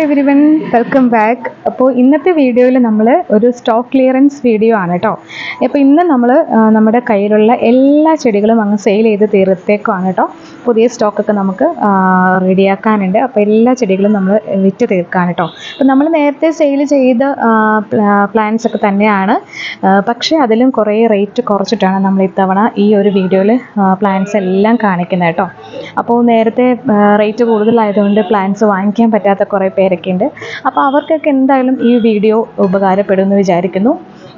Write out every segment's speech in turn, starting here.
Everyone welcome back. അപ്പോൾ ഇന്നത്തെ വീഡിയോയിൽ നമ്മൾ ഒരു സ്റ്റോക്ക് ക്ലിയറൻസ് വീഡിയോ ആണ് കേട്ടോ. അപ്പോൾ ഇന്ന് നമ്മൾ നമ്മുടെ കയ്യിലുള്ള എല്ലാ ചെടികളും അങ്ങ് സെയിൽ ചെയ്ത് തീർത്തേക്കുവാണ് കേട്ടോ. പുതിയ സ്റ്റോക്കൊക്കെ നമുക്ക് റെഡിയാക്കാനുണ്ട്. അപ്പോൾ എല്ലാ ചെടികളും നമ്മൾ വിറ്റ് തീർക്കാണ് കേട്ടോ. അപ്പോൾ നമ്മൾ നേരത്തെ സെയിൽ ചെയ്ത പ്ലാന്റ്സ് ഒക്കെ തന്നെയാണ്, പക്ഷേ അതിലും കുറേ റേറ്റ് കുറച്ചിട്ടാണ് നമ്മൾ ഇത്തവണ ഈ ഒരു വീഡിയോയിൽ പ്ലാന്റ്സ് എല്ലാം കാണിക്കുന്നത് കേട്ടോ. അപ്പോൾ നേരത്തെ റേറ്റ് കൂടുതലായതുകൊണ്ട് പ്ലാന്റ്സ് വാങ്ങിക്കാൻ പറ്റാത്ത കുറേ പേരൊക്കെ ഉണ്ട്. അപ്പോൾ അവർക്കൊക്കെ എന്തായാലും ഈ വീഡിയോ ഉപകാരപ്പെടുമെന്ന് വിചാരിക്കുന്നു.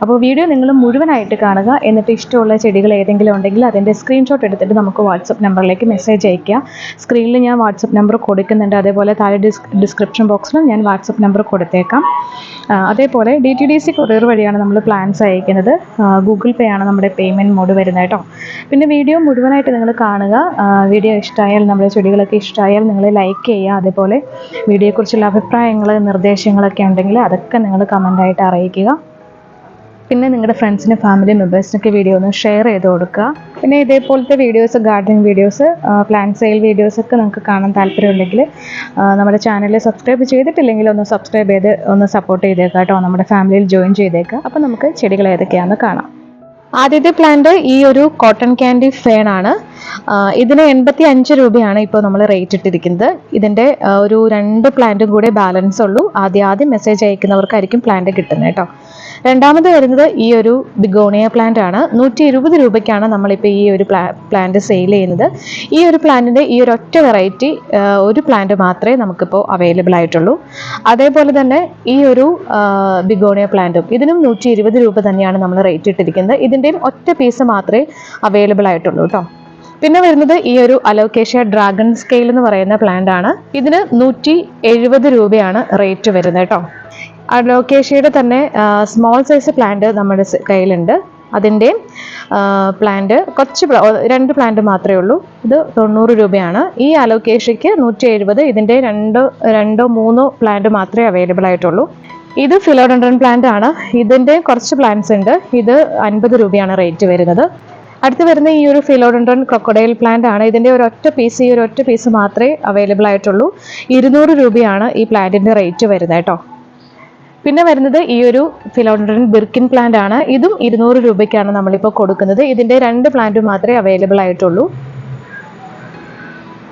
അപ്പോൾ വീഡിയോ നിങ്ങൾ മുഴുവനായിട്ട് കാണുക. എന്നിട്ട് ഇഷ്ടമുള്ള ചെടികൾ ഏതെങ്കിലും ഉണ്ടെങ്കിൽ അതിൻ്റെ സ്ക്രീൻഷോട്ട് എടുത്തിട്ട് നമുക്ക് വാട്സപ്പ് നമ്പറിലേക്ക് മെസ്സേജ് അയയ്ക്കുക. സ്ക്രീനിൽ ഞാൻ വാട്സപ്പ് നമ്പർ കൊടുക്കുന്നുണ്ട്. അതേപോലെ താഴെ ഡിസ്ക്രിപ്ഷൻ ബോക്സിലും ഞാൻ വാട്സപ്പ് നമ്പർ കൊടുത്തേക്കാം. അതേപോലെ DTDC കൊറിയർ വഴിയാണ് നമ്മൾ പ്ലാൻസ് അയക്കുന്നത്. ഗൂഗിൾ പേ ആണ് നമ്മുടെ പേയ്മെൻറ്റ് മോഡ് വരുന്നത് കേട്ടോ. പിന്നെ വീഡിയോ മുഴുവനായിട്ട് നിങ്ങൾ കാണുക. വീഡിയോ ഇഷ്ടമായാൽ, നമ്മുടെ ചെടികളൊക്കെ ഇഷ്ടമായാൽ നിങ്ങൾ ലൈക്ക് ചെയ്യുക. അതേപോലെ വീഡിയോയെക്കുറിച്ചുള്ള അഭിപ്രായങ്ങൾ, നിർദ്ദേശങ്ങളൊക്കെ ഉണ്ടെങ്കിൽ അതൊക്കെ നിങ്ങൾ കമൻ്റായിട്ട് അറിയിക്കുക. പിന്നെ നിങ്ങളുടെ ഫ്രണ്ട്സിന്, ഫാമിലി മെമ്പേഴ്സിനൊക്കെ വീഡിയോ ഒന്ന് ഷെയർ ചെയ്ത് കൊടുക്കുക. പിന്നെ ഇതേപോലത്തെ videos, gardening videos, plant sale വീഡിയോസൊക്കെ നിങ്ങൾക്ക് കാണാൻ താല്പര്യമുണ്ടെങ്കിൽ നമ്മുടെ ചാനൽ സബ്സ്ക്രൈബ് ചെയ്തിട്ടില്ലെങ്കിൽ ഒന്ന് സബ്സ്ക്രൈബ് ചെയ്ത് ഒന്ന് സപ്പോർട്ട് ചെയ്തേക്കാം കേട്ടോ. നമ്മുടെ ഫാമിലിയിൽ ജോയിൻ ചെയ്തേക്കാം. അപ്പോൾ നമുക്ക് ചെടികൾ ഏതൊക്കെയാണെന്ന് കാണാം. ആദ്യത്തെ പ്ലാന്റ് ഈ ഒരു കോട്ടൺ ക്യാൻഡി ഫേൺ ആണ്. ഇതിന് 85 രൂപയാണ് ഇപ്പോൾ നമ്മൾ റേറ്റ് ഇട്ടിരിക്കുന്നത്. ഇതിൻ്റെ ഒരു 2 പ്ലാന്റും കൂടെ ബാലൻസ് ഉള്ളൂ. ആദ്യം മെസ്സേജ് അയക്കുന്നവർക്കായിരിക്കും പ്ലാന്റ് കിട്ടുന്നത് കേട്ടോ. രണ്ടാമത് വരുന്നത് ഈ ഒരു ബിഗോണിയ പ്ലാന്റ് ആണ്. 120 രൂപയ്ക്കാണ് നമ്മളിപ്പോൾ ഈ ഒരു പ്ലാന്റ് സെയിൽ ചെയ്യുന്നത്. ഈ ഒരു പ്ലാന്റിൻ്റെ ഈ ഒരു ഒറ്റ വെറൈറ്റി ഒരു പ്ലാന്റ് മാത്രമേ നമുക്കിപ്പോൾ അവൈലബിൾ ആയിട്ടുള്ളൂ. അതേപോലെ തന്നെ ഈ ഒരു ബിഗോണിയ പ്ലാന്റും ഇതിനും 120 രൂപ തന്നെയാണ് നമ്മൾ റേറ്റ് ഇട്ടിരിക്കുന്നത്. ഇതിൻ്റെയും ഒറ്റ പീസ് മാത്രമേ അവൈലബിൾ ആയിട്ടുള്ളൂ കേട്ടോ. പിന്നെ വരുന്നത് ഈ ഒരു അലോക്കേഷ്യ ഡ്രാഗൺ സ്കെയിൽ എന്ന് പറയുന്ന പ്ലാന്റ് ആണ്. ഇതിന് 170 രൂപയാണ് റേറ്റ് വരുന്നത് കേട്ടോ. അലോക്കേഷ്യയുടെ തന്നെ സ്മോൾ സൈസ് പ്ലാന്റ് നമ്മുടെ കയ്യിലുണ്ട്. അതിൻ്റെയും പ്ലാന്റ് കുറച്ച് 2 പ്ലാന്റ് മാത്രമേ ഉള്ളൂ. ഇത് 90 രൂപയാണ്. ഈ അലോക്കേഷ്യയ്ക്ക് 170. ഇതിൻ്റെ രണ്ടോ മൂന്നോ പ്ലാന്റ് മാത്രമേ അവൈലബിൾ ആയിട്ടുള്ളൂ. ഇത് ഫിലോഡെൻഡ്രൻ പ്ലാന്റ് ആണ്. ഇതിൻ്റെ കുറച്ച് പ്ലാന്റ്സ് ഉണ്ട്. ഇത് 50 രൂപയാണ് റേറ്റ് വരുന്നത്. അടുത്ത് വരുന്ന ഈ ഒരു ഫിലോഡെൻഡ്രൻ ക്രൊക്കഡൈൽ പ്ലാന്റ് ആണ്. ഇതിൻ്റെ ഈ ഒരു ഒറ്റ പീസ് മാത്രമേ അവൈലബിൾ ആയിട്ടുള്ളൂ. 200 രൂപയാണ് ഈ പ്ലാന്റിൻ്റെ റേറ്റ് വരുന്നത് കേട്ടോ. പിന്നെ വരുന്നത് ഈ ഒരു ഫിലോഡെൻഡ്രൻ ബിർക്കിൻ പ്ലാന്റ് ആണ്. ഇതും 200 രൂപയ്ക്കാണ് നമ്മളിപ്പോൾ കൊടുക്കുന്നത്. ഇതിൻ്റെ 2 പ്ലാന്റ് മാത്രമേ അവൈലബിൾ ആയിട്ടുള്ളൂ.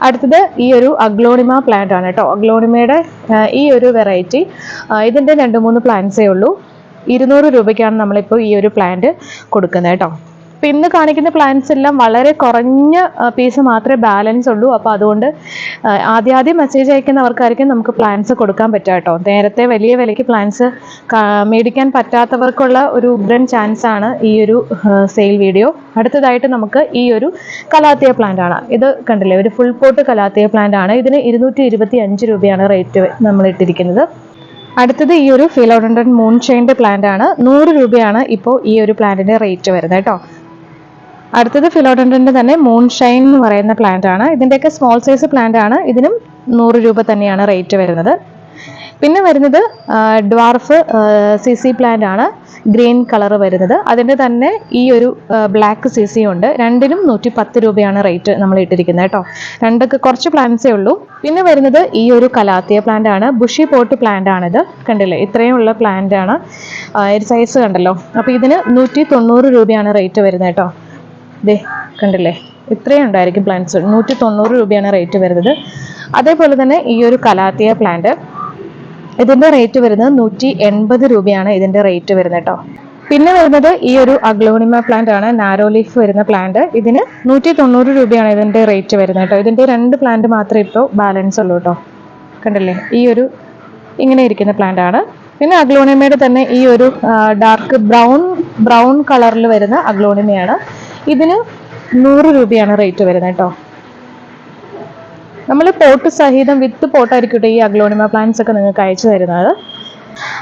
അടുത്തത് ഈ ഒരു അഗ്ലോണിമ പ്ലാന്റ് ആണ് കേട്ടോ. അഗ്ലോണിമയുടെ ഈ ഒരു വെറൈറ്റി, ഇതിൻ്റെ 2-3 പ്ലാന്റ്സേ ഉള്ളൂ. 200 രൂപയ്ക്കാണ് നമ്മളിപ്പോൾ ഈ ഒരു പ്ലാന്റ് കൊടുക്കുന്നത് കേട്ടോ. അപ്പോൾ ഇന്ന് കാണിക്കുന്ന പ്ലാന്റ്സ് എല്ലാം വളരെ കുറഞ്ഞ പീസ് മാത്രമേ ബാലൻസ് ഉള്ളൂ. അപ്പോൾ അതുകൊണ്ട് ആദ്യം മെസ്സേജ് അയക്കുന്നവർക്കായിരിക്കും നമുക്ക് പ്ലാന്റ്സ് കൊടുക്കാൻ പറ്റുക കേട്ടോ. നേരത്തെ വലിയ വിലയ്ക്ക് പ്ലാന്റ്സ് മേടിക്കാൻ പറ്റാത്തവർക്കുള്ള ഒരു ഉഗ്രൻ ചാൻസ് ആണ് ഈ ഒരു സെയിൽ വീഡിയോ. അടുത്തതായിട്ട് നമുക്ക് ഈ ഒരു കലാത്തിയ പ്ലാന്റ് ആണ്. ഇത് കണ്ടില്ലേ, ഒരു ഫുൾ പോട്ട് കലാത്തിയ പ്ലാന്റ് ആണ്. ഇതിന് 225 രൂപയാണ് റേറ്റ് നമ്മൾ ഇട്ടിരിക്കുന്നത്. അടുത്തത് ഈ ഒരു ഫിലോഡെൻഡ്രൻ മൂൺഷൈൻ്റെ പ്ലാന്റ് ആണ്. 100 രൂപയാണ് ഇപ്പോൾ ഈ ഒരു പ്ലാന്റിൻ്റെ റേറ്റ് വരുന്നത് കേട്ടോ. അടുത്തത് ഫിലോഡെൻഡ്രൻ്റെ തന്നെ മൂൺഷൈൻ എന്ന് പറയുന്ന പ്ലാന്റ് ആണ്. ഇതിൻ്റെയൊക്കെ സ്മോൾ സൈസ് പ്ലാന്റ് ആണ്. ഇതിനും 100 രൂപ തന്നെയാണ് റേറ്റ് വരുന്നത്. പിന്നെ വരുന്നത് ഡ്വാർഫ് CC പ്ലാന്റ് ആണ്. ഗ്രീൻ കളർ വരുന്നത്. അതിൻ്റെ തന്നെ ഈ ഒരു ബ്ലാക്ക് CC ഉണ്ട്. രണ്ടിനും 110 രൂപയാണ് റേറ്റ് നമ്മൾ ഇട്ടിരിക്കുന്നത് കേട്ടോ. രണ്ടൊക്കെ കുറച്ച് പ്ലാന്റ്സേ ഉള്ളൂ. പിന്നെ വരുന്നത് ഈ ഒരു കലാത്തിയ പ്ലാന്റ് ആണ്. ബുഷി പോട്ട് പ്ലാന്റ് ആണിത്. കണ്ടില്ലേ, ഇത്രയും ഉള്ള പ്ലാന്റ് ആണ്. ഒരു സൈസ് കണ്ടല്ലോ. അപ്പോൾ ഇതിന് 190 രൂപയാണ് റേറ്റ് വരുന്നത് കേട്ടോ. ദേ കണ്ടില്ലേ, ഇത്രയും ഉണ്ടായിരിക്കും പ്ലാന്റ്സ്. 190 രൂപയാണ് റേറ്റ് വരുന്നത്. അതേപോലെ തന്നെ ഈ ഒരു കലാത്തിയ പ്ലാന്റ്, ഇതിൻ്റെ റേറ്റ് വരുന്നത് 180 രൂപയാണ് ഇതിൻ്റെ റേറ്റ് വരുന്നത് കേട്ടോ. പിന്നെ വരുന്നത് ഈ ഒരു അഗ്ലോണിമ പ്ലാന്റ് ആണ്. നാരോ ലീഫ് വരുന്ന പ്ലാന്റ്. ഇതിന് 190 രൂപയാണ് ഇതിൻ്റെ റേറ്റ് വരുന്നത് കേട്ടോ. ഇതിൻ്റെ 2 പ്ലാന്റ് മാത്രമേ ഇപ്പോൾ ബാലൻസ് ഉള്ളൂ കേട്ടോ. കണ്ടില്ലേ, ഈ ഒരു ഇങ്ങനെ ഇരിക്കുന്ന പ്ലാന്റ് ആണ്. പിന്നെ അഗ്ലോണിമയുടെ തന്നെ ഈ ഒരു ഡാർക്ക് ബ്രൗൺ കളറിൽ വരുന്ന അഗ്ലോണിമയാണ്. ഇതിന് 100 രൂപയാണ് റേറ്റ് വരുന്നത് കേട്ടോ. നമ്മൾ പോട്ട് സഹിതം വിത്ത് പോട്ടായിരിക്കട്ടെ ഈ അഗ്ലോണിമ പ്ലാന്റ്സ് ഒക്കെ നിങ്ങൾക്ക് അയച്ചു തരുന്നത്.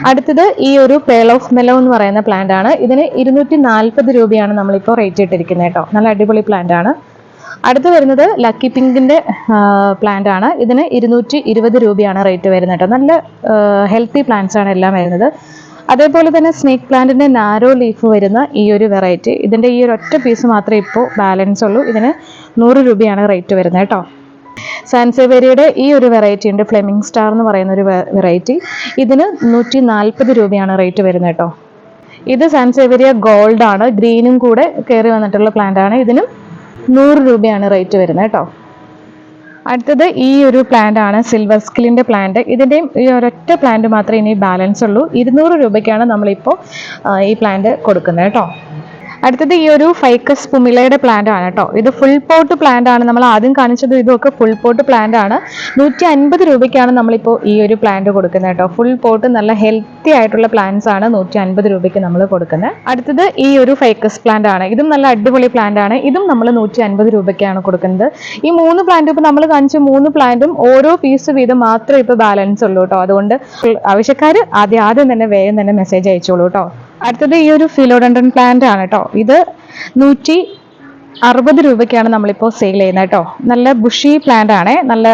അടുത്തത് ഈ ഒരു പേൾ ഓഫ് മെലോ എന്ന് പറയുന്ന പ്ലാന്റ് ആണ്. ഇതിന് 240 രൂപയാണ് നമ്മളിപ്പോൾ റേറ്റ് ഇട്ടിരിക്കുന്നത് കേട്ടോ. നല്ല അടിപൊളി പ്ലാന്റ് ആണ്. അടുത്ത് വരുന്നത് ലക്കി പിങ്കിൻ്റെ പ്ലാന്റ് ആണ്. ഇതിന് 220 രൂപയാണ് റേറ്റ് വരുന്നത് കേട്ടോ. നല്ല ഹെൽത്തി പ്ലാന്റ്സ് ആണ് എല്ലാം വരുന്നത്. അതേപോലെ തന്നെ സ്നേക്ക് പ്ലാന്റിൻ്റെ നാരോ ലീഫ് വരുന്ന ഈ ഒരു വെറൈറ്റി, ഇതിൻ്റെ ഈ ഒരു ഒറ്റ പീസ് മാത്രമേ ഇപ്പോൾ ബാലൻസ് ഉള്ളൂ. ഇതിന് 100 രൂപയാണ് റേറ്റ് വരുന്നത് കേട്ടോ. സാൻസേവേരിയുടെ ഈ ഒരു വെറൈറ്റി ഉണ്ട്, ഫ്ലെമിംഗ് സ്റ്റാർ എന്ന് പറയുന്ന ഒരു വെറൈറ്റി. ഇതിന് 140 രൂപയാണ് റേറ്റ് വരുന്നത് കേട്ടോ. ഇത് സാൻസേവേരിയ ഗോൾഡ് ആണ്, ഗ്രീനും കൂടെ കയറി വന്നിട്ടുള്ള പ്ലാന്റ് ആണ്. ഇതിനും 100 രൂപയാണ് റേറ്റ് വരുന്നത് കേട്ടോ. അടുത്തത് ഈ ഒരു പ്ലാന്റ് ആണ്, സിൽവർ സ്കില്ലിൻ്റെ പ്ലാന്റ്. ഇതിൻ്റെയും ഈ ഒരൊറ്റ പ്ലാന്റ് മാത്രമേ ഇനി ബാലൻസ് ഉള്ളൂ. 200 രൂപയ്ക്കാണ് നമ്മളിപ്പോൾ ഈ പ്ലാന്റ് കൊടുക്കുന്നത് കേട്ടോ. അടുത്തത് ഈ ഒരു ഫൈക്കസ് പുമിലയുടെ പ്ലാന്റ് ആണ് കേട്ടോ. ഇത് ഫുൾ പോട്ട് പ്ലാന്റ് ആണ്. നമ്മൾ ആദ്യം കാണിച്ചത് ഇതൊക്കെ ഫുൾ പോട്ട് പ്ലാന്റ് ആണ്. 150 രൂപയ്ക്കാണ് നമ്മളിപ്പോൾ ഈ ഒരു പ്ലാന്റ് കൊടുക്കുന്നത് കേട്ടോ. ഫുൾ പോട്ട് നല്ല ഹെൽത്തി ആയിട്ടുള്ള പ്ലാന്റ്സ് ആണ് 150 രൂപയ്ക്ക് നമ്മൾ കൊടുക്കുന്നത്. അടുത്തത് ഈ ഒരു ഫൈക്കസ് പ്ലാന്റ് ആണ്. ഇതും നല്ല അടിപൊളി പ്ലാന്റ് ആണ്. ഇതും നമ്മൾ 150 രൂപയ്ക്കാണ് കൊടുക്കുന്നത്. ഈ 3 പ്ലാന്റ് ഇപ്പോൾ നമ്മൾ കാണിച്ച 3 പ്ലാന്റും ഓരോ പീസ് വീതം മാത്രമേ ഇപ്പോൾ ബാലൻസ് ഉള്ളൂ കേട്ടോ. അതുകൊണ്ട് ആവശ്യക്കാർ ആദ്യം തന്നെ വേഗം തന്നെ മെസ്സേജ് അയച്ചോളൂ കേട്ടോ. അടുത്തത് ഈ ഒരു ഫിലോഡൻഡ്രൻ പ്ലാന്റ് ആണ് കേട്ടോ. ഇത് 160 രൂപയ്ക്കാണ് നമ്മളിപ്പോൾ സെയിൽ ചെയ്യുന്നത് കേട്ടോ. നല്ല ബുഷി പ്ലാന്റ് ആണ്, നല്ല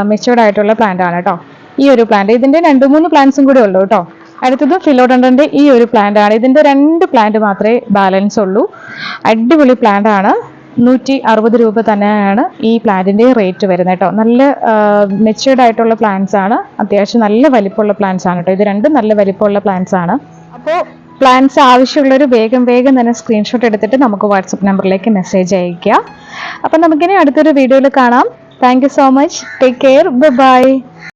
മെച്ചുവേർഡ് ആയിട്ടുള്ള പ്ലാന്റ് ആണ് കേട്ടോ ഈ ഒരു പ്ലാന്റ്. ഇതിന്റെ 2-3 പ്ലാന്റ്സും കൂടെ ഉള്ളൂ കേട്ടോ. അടുത്തത് ഫിലോഡൻഡ്രന്റെ ഈ ഒരു പ്ലാന്റ് ആണ്. ഇതിന്റെ 2 പ്ലാന്റ് മാത്രമേ ബാലൻസ് ഉള്ളൂ. അടിപൊളി പ്ലാന്റ് ആണ്. 160 രൂപ തന്നെയാണ് ഈ പ്ലാന്റിന്റെ റേറ്റ് വരുന്നത് കേട്ടോ. നല്ല മെച്ചുവേർഡ് ആയിട്ടുള്ള പ്ലാന്റ്സ് ആണ്, അത്യാവശ്യം നല്ല വലിപ്പമുള്ള പ്ലാന്റ്സ് ആണ് കേട്ടോ. ഇത് രണ്ടും നല്ല വലിപ്പമുള്ള പ്ലാന്റ്സ് ആണ്. അപ്പോൾ പ്ലാൻസ് ആവശ്യമുള്ളവർ വേഗം തന്നെ സ്ക്രീൻഷോട്ട് എടുത്തിട്ട് നമുക്ക് വാട്സപ്പ് നമ്പറിലേക്ക് മെസ്സേജ് അയയ്ക്കുക. അപ്പം നമുക്കിനി അടുത്തൊരു വീഡിയോയിൽ കാണാം. Thank you so much. Take care. By.